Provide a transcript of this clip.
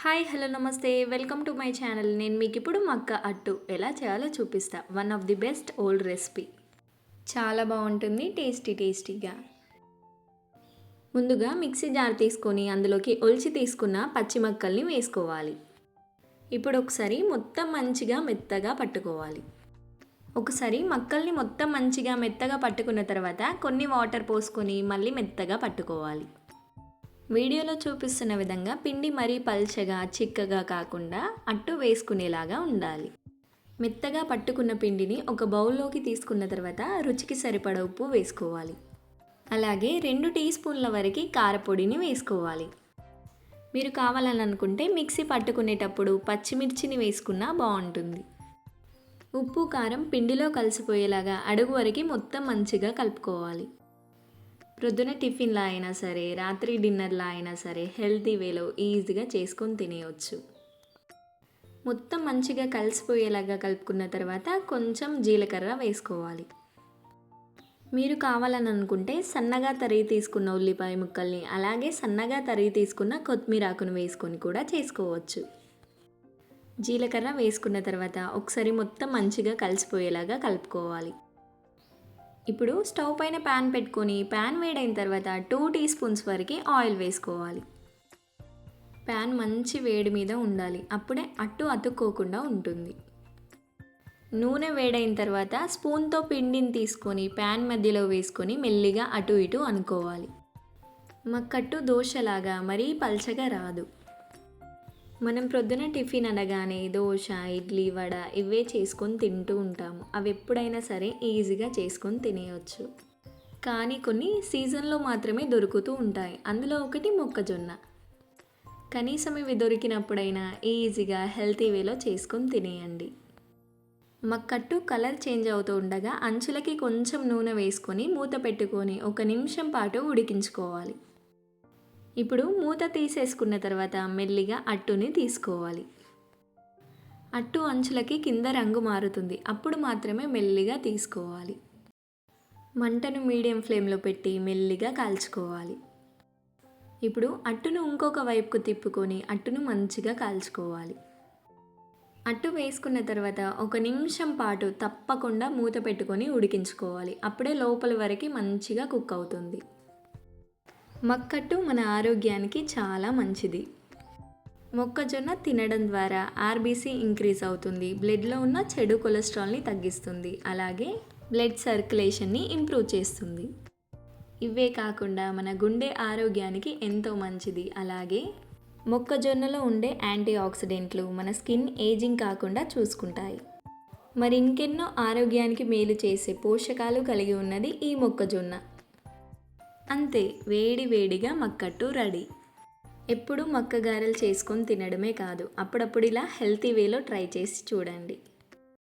Hi hello నమస్తే welcome to my channel. నేను మీకు ఇప్పుడు మక్క అట్టు ఎలా చేయాలో చూపిస్తా. One of the best old recipe. చాలా బాగుంటుంది, టేస్టీగా. ముందుగా మిక్సీ జార్ తీసుకొని అందులోకి ఒలిచి తీసుకున్న పచ్చి మక్కల్ని వేసుకోవాలి. ఇప్పుడు ఒకసారి మొత్తం మంచిగా మెత్తగా పట్టుకోవాలి. ఒకసారి మక్కల్ని మొత్తం మంచిగా మెత్తగా పట్టుకున్న తర్వాత కొన్ని వాటర్ పోసుకొని మళ్ళీ మెత్తగా పట్టుకోవాలి. వీడియోలో చూపిస్తున్న విధంగా పిండి మరీ పల్చగా చిక్కగా కాకుండా అట్టు వేసుకునేలాగా ఉండాలి. మెత్తగా పట్టుకున్న పిండిని ఒక బౌల్లోకి తీసుకున్న తర్వాత రుచికి సరిపడ ఉప్పు వేసుకోవాలి. అలాగే 2 టీ స్పూన్ల వరకు కారపొడిని వేసుకోవాలి. మీరు కావాలని అనుకుంటే మిక్సీ పట్టుకునేటప్పుడు పచ్చిమిర్చిని వేసుకున్నా బాగుంటుంది. ఉప్పు కారం పిండిలో కలిసిపోయేలాగా అడుగు వరకు మొత్తం మంచిగా కలుపుకోవాలి. ప్రొద్దున టిఫిన్లా అయినా సరే, రాత్రి డిన్నర్లా అయినా సరే హెల్తీ వేలో ఈజీగా చేసుకొని తినేయచ్చు. మొత్తం మంచిగా కలిసిపోయేలాగా కలుపుకున్న తర్వాత కొంచెం జీలకర్ర వేసుకోవాలి. మీరు కావాలని అనుకుంటే సన్నగా తరిగి తీసుకున్న ఉల్లిపాయ ముక్కల్ని అలాగే సన్నగా తరిగి తీసుకున్న కొత్తిమీర ఆకును వేసుకొని కూడా చేసుకోవచ్చు. జీలకర్ర వేసుకున్న తర్వాత ఒకసారి మొత్తం మంచిగా కలిసిపోయేలాగా కలుపుకోవాలి. ఇప్పుడు స్టవ్ పైన ప్యాన్ పెట్టుకొని ప్యాన్ వేడైన తర్వాత 2 టీ స్పూన్స్ వరకు ఆయిల్ వేసుకోవాలి. ప్యాన్ మంచి వేడి మీద ఉండాలి, అప్పుడే అట్టు అతుక్కోకుండా ఉంటుంది. నూనె వేడైన తర్వాత స్పూన్తో పిండిని తీసుకొని ప్యాన్ మధ్యలో వేసుకొని మెల్లిగా అటు ఇటు అనుకోవాలి. మక్కట్టు దోశలాగా మరీ పల్చగా రాదు. మనం ప్రొద్దున టిఫిన్ అనగానే దోశ, ఇడ్లీ, వడ ఇవే చేసుకొని తింటూ ఉంటాము. అవి ఎప్పుడైనా సరే ఈజీగా చేసుకొని తినేయచ్చు. కానీ కొన్ని సీజన్లో మాత్రమే దొరుకుతూ ఉంటాయి. అందులో ఒకటి మొక్కజొన్న. కనీసం ఇవి దొరికినప్పుడైనా ఈజీగా హెల్తీ వేలో చేసుకొని తినేయండి. మక్కట్టు కలర్ చేంజ్ అవుతూ ఉండగా అంచులకి కొంచెం నూనె వేసుకొని మూత పెట్టుకొని 1 నిమిషం పాటు ఉడికించుకోవాలి. ఇప్పుడు మూత తీసేసుకున్న తర్వాత మెల్లిగా అట్టుని తీసుకోవాలి. అట్టు అంచులకి కింద రంగు మారుతుంది, అప్పుడు మాత్రమే మెల్లిగా తీసుకోవాలి. మంటను మీడియం ఫ్లేమ్లో పెట్టి మెల్లిగా కాల్చుకోవాలి. ఇప్పుడు అట్టును ఇంకొక వైపుకు తిప్పుకొని అట్టును మంచిగా కాల్చుకోవాలి. అట్టు వేసుకున్న తర్వాత 1 నిమిషం పాటు తప్పకుండా మూత పెట్టుకొని ఉడికించుకోవాలి. అప్పుడే లోపల వరకు మంచిగా కుక్ అవుతుంది. మక్కట్టు మన ఆరోగ్యానికి చాలా మంచిది. మొక్కజొన్న తినడం ద్వారా ఆర్బీసీ ఇంక్రీజ్ అవుతుంది, బ్లడ్లో ఉన్న చెడు కొలెస్ట్రాల్ని తగ్గిస్తుంది, అలాగే బ్లడ్ సర్క్యులేషన్ని ఇంప్రూవ్ చేస్తుంది. ఇవే కాకుండా మన గుండె ఆరోగ్యానికి ఎంతో మంచిది. అలాగే మొక్కజొన్నలో ఉండే యాంటీ ఆక్సిడెంట్లు మన స్కిన్ ఏజింగ్ కాకుండా చూసుకుంటాయి. మరి ఇంకెన్నో ఆరోగ్యానికి మేలు చేసే పోషకాలు కలిగి ఉన్నది ఈ మొక్కజొన్న. అంతే, వేడి వేడిగా మక్కట్టు రెడీ. ఎప్పుడు మక్క గారెలు చేసుకొని తినడమే కాదు, అప్పుడప్పుడు ఇలా హెల్తీ వేలో ట్రై చేసి చూడండి.